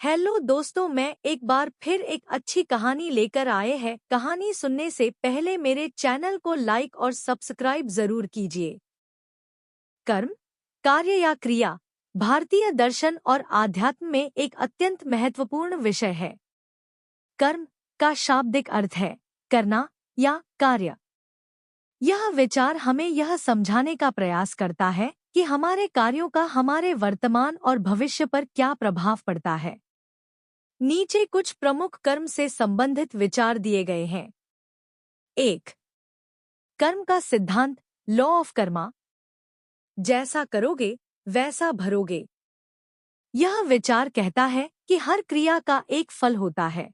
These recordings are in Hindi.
हेलो दोस्तों, मैं एक बार फिर एक अच्छी कहानी लेकर आए हैं। कहानी सुनने से पहले मेरे चैनल को लाइक और सब्सक्राइब जरूर कीजिए। कर्म, कार्य या क्रिया भारतीय दर्शन और आध्यात्म में एक अत्यंत महत्वपूर्ण विषय है। कर्म का शाब्दिक अर्थ है करना या कार्य। यह विचार हमें यह समझाने का प्रयास करता है कि हमारे कार्यों का हमारे वर्तमान और भविष्य पर क्या प्रभाव पड़ता है। नीचे कुछ प्रमुख कर्म से संबंधित विचार दिए गए हैं। 1. कर्म का सिद्धांत, लॉ ऑफ कर्मा। जैसा करोगे वैसा भरोगे। यह विचार कहता है कि हर क्रिया का एक फल होता है।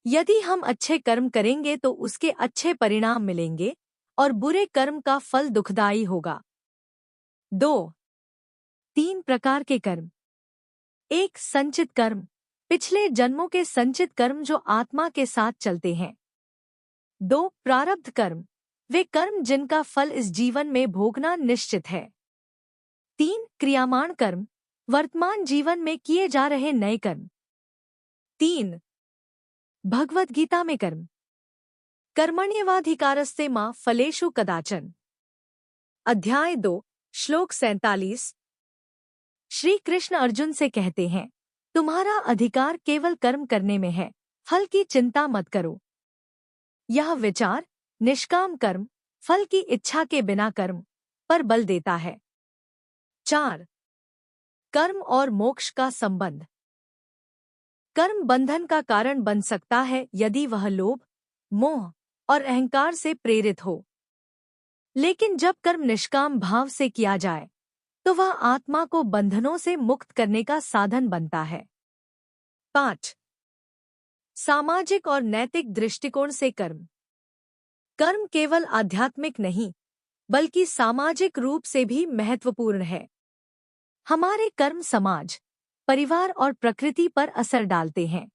यदि हम अच्छे कर्म करेंगे तो उसके अच्छे परिणाम मिलेंगे और बुरे कर्म का फल दुखदायी होगा। 2. 3 प्रकार के कर्म। 1. संचित कर्म, पिछले जन्मों के संचित कर्म जो आत्मा के साथ चलते हैं। 2. प्रारब्ध कर्म, वे कर्म जिनका फल इस जीवन में भोगना निश्चित है। 3. क्रियामाण कर्म, वर्तमान जीवन में किए जा रहे नए कर्म। 3. भगवद गीता में कर्म, कर्मण्येवाधिकारस्ते मा फलेषु कदाचन। अध्याय 2, श्लोक 47। श्री कृष्ण अर्जुन से कहते हैं, तुम्हारा अधिकार केवल कर्म करने में है, फल की चिंता मत करो। यह विचार निष्काम कर्म, फल की इच्छा के बिना कर्म पर बल देता है। 4. कर्म और मोक्ष का संबंध। कर्म बंधन का कारण बन सकता है यदि वह लोभ, मोह और अहंकार से प्रेरित हो। लेकिन जब कर्म निष्काम भाव से किया जाए तो वह आत्मा को बंधनों से मुक्त करने का साधन बनता है। 5. सामाजिक और नैतिक दृष्टिकोण से कर्म। कर्म केवल आध्यात्मिक नहीं बल्कि सामाजिक रूप से भी महत्वपूर्ण है। हमारे कर्म समाज, परिवार और प्रकृति पर असर डालते हैं।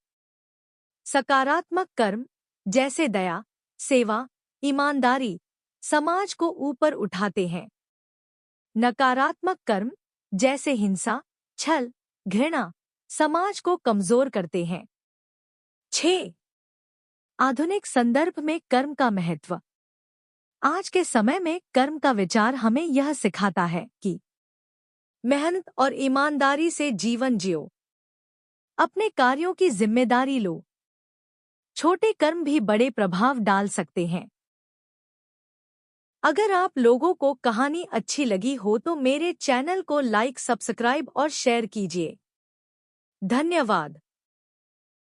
सकारात्मक कर्म जैसे दया, सेवा, ईमानदारी समाज को ऊपर उठाते हैं। नकारात्मक कर्म जैसे हिंसा, छल, घृणा समाज को कमजोर करते हैं। 6. आधुनिक संदर्भ में कर्म का महत्व। आज के समय में कर्म का विचार हमें यह सिखाता है कि मेहनत और ईमानदारी से जीवन जियो, अपने कार्यों की जिम्मेदारी लो। छोटे कर्म भी बड़े प्रभाव डाल सकते हैं। अगर आप लोगों को कहानी अच्छी लगी हो तो मेरे चैनल को लाइक, सब्सक्राइब और शेयर कीजिए। धन्यवाद।